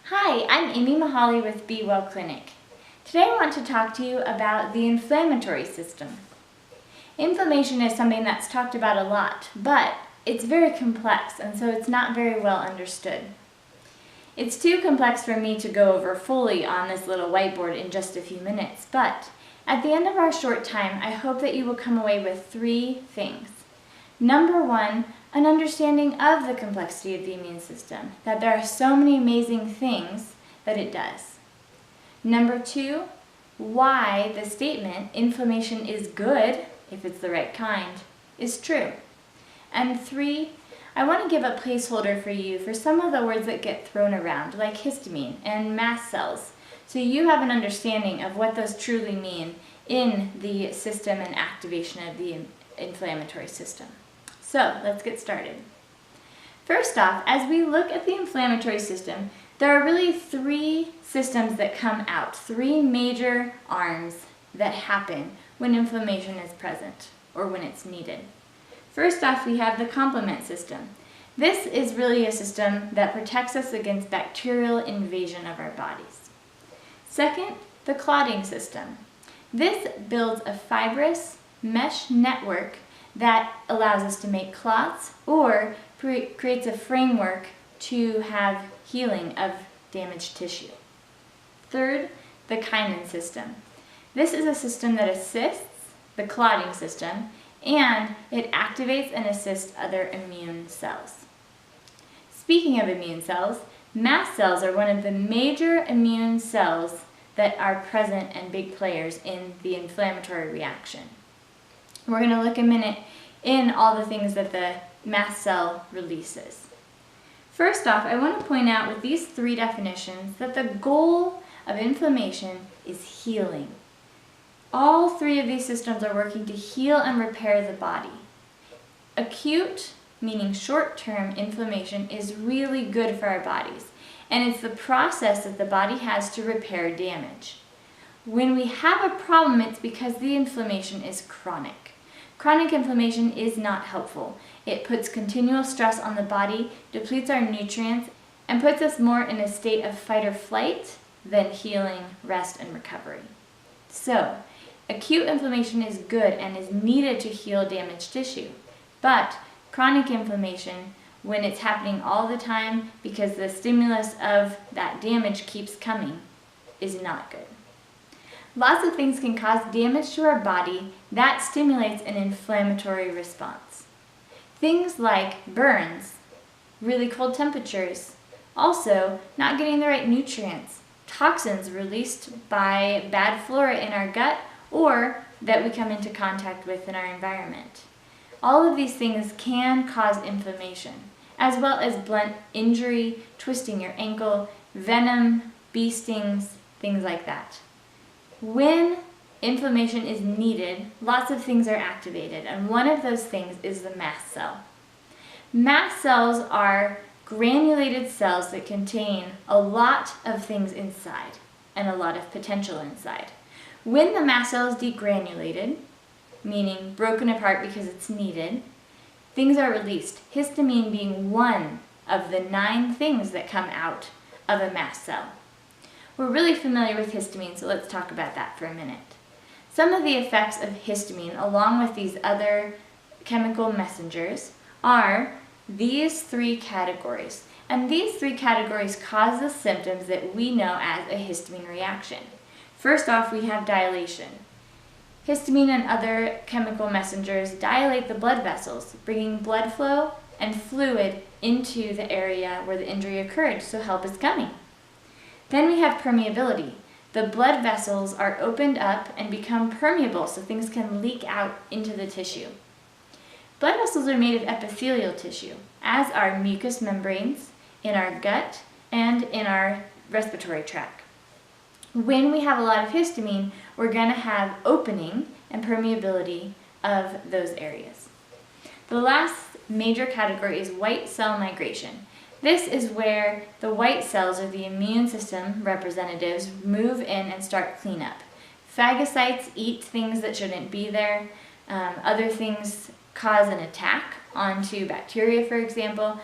Hi, I'm Amy Mahaly with Be Well Clinic. Today I want to talk to you about the inflammatory system. Inflammation is something that's talked about a lot, but it's very complex and so it's not very well understood. It's too complex for me to go over fully on this little whiteboard in just a few minutes, but at the end of our short time, I hope that you will come away with 3 things. Number 1, an understanding of the complexity of the immune system, that there are so many amazing things that it does. Number 2, why the statement, inflammation is good, if it's the right kind, is true. And 3, I want to give a placeholder for you for some of the words that get thrown around, like histamine and mast cells, so you have an understanding of what those truly mean in the system and activation of the inflammatory system. So let's get started. First off, as we look at the inflammatory system, there are really 3 systems that come out, 3 major arms that happen when inflammation is present or when it's needed. First off, we have the complement system. This is really a system that protects us against bacterial invasion of our bodies. Second, the clotting system. This builds a fibrous mesh network that allows us to make clots or creates a framework to have healing of damaged tissue. Third, the Kainan System. This is a system that assists the clotting system and it activates and assists other immune cells. Speaking of immune cells, mast cells are one of the major immune cells that are present and big players in the inflammatory reaction. We're going to look a minute in all the things that the mast cell releases. First off, I want to point out with these 3 definitions that the goal of inflammation is healing. All 3 of these systems are working to heal and repair the body. Acute, meaning short-term inflammation, is really good for our bodies, and it's the process that the body has to repair damage. When we have a problem, it's because the inflammation is chronic. Chronic inflammation is not helpful. It puts continual stress on the body, depletes our nutrients, and puts us more in a state of fight or flight than healing, rest, and recovery. So, acute inflammation is good and is needed to heal damaged tissue. But chronic inflammation, when it's happening all the time because the stimulus of that damage keeps coming, is not good. Lots of things can cause damage to our body that stimulates an inflammatory response. Things like burns, really cold temperatures, also not getting the right nutrients, toxins released by bad flora in our gut or that we come into contact with in our environment. All of these things can cause inflammation, as well as blunt injury, twisting your ankle, venom, bee stings, things like that. When inflammation is needed, lots of things are activated, and one of those things is the mast cell. Mast cells are granulated cells that contain a lot of things inside and a lot of potential inside. When the mast cell is degranulated, meaning broken apart because it's needed, things are released, histamine being one of the 9 things that come out of a mast cell. We're really familiar with histamine, so let's talk about that for a minute. Some of the effects of histamine, along with these other chemical messengers, are these 3 categories. And these 3 categories cause the symptoms that we know as a histamine reaction. First off, we have dilation. Histamine and other chemical messengers dilate the blood vessels, bringing blood flow and fluid into the area where the injury occurred, so help is coming. Then we have permeability. The blood vessels are opened up and become permeable so things can leak out into the tissue. Blood vessels are made of epithelial tissue, as are mucous membranes in our gut and in our respiratory tract. When we have a lot of histamine, we're going to have opening and permeability of those areas. The last major category is white cell migration. This is where the white cells, or the immune system representatives, move in and start cleanup. Phagocytes eat things that shouldn't be there. Other things cause an attack onto bacteria, for example.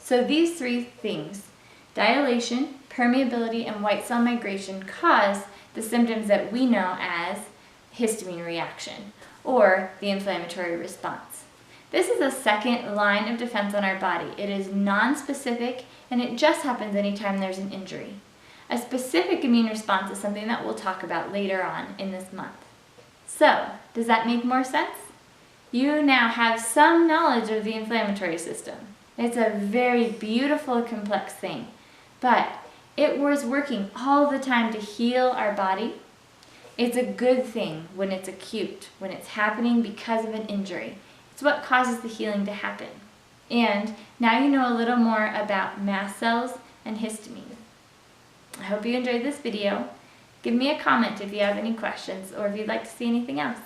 So these 3 things Dilation, permeability, and white cell migration cause the symptoms that we know as histamine reaction, or the inflammatory response. This is a second line of defense on our body. It is non-specific, and it just happens anytime there's an injury. A specific immune response is something that we'll talk about later on in this month. So, does that make more sense? You now have some knowledge of the inflammatory system. It's a very beautiful, complex thing, but it was working all the time to heal our body. It's a good thing when it's acute, when it's happening because of an injury. It's what causes the healing to happen. And now you know a little more about mast cells and histamine. I hope you enjoyed this video. Give me a comment if you have any questions or if you'd like to see anything else.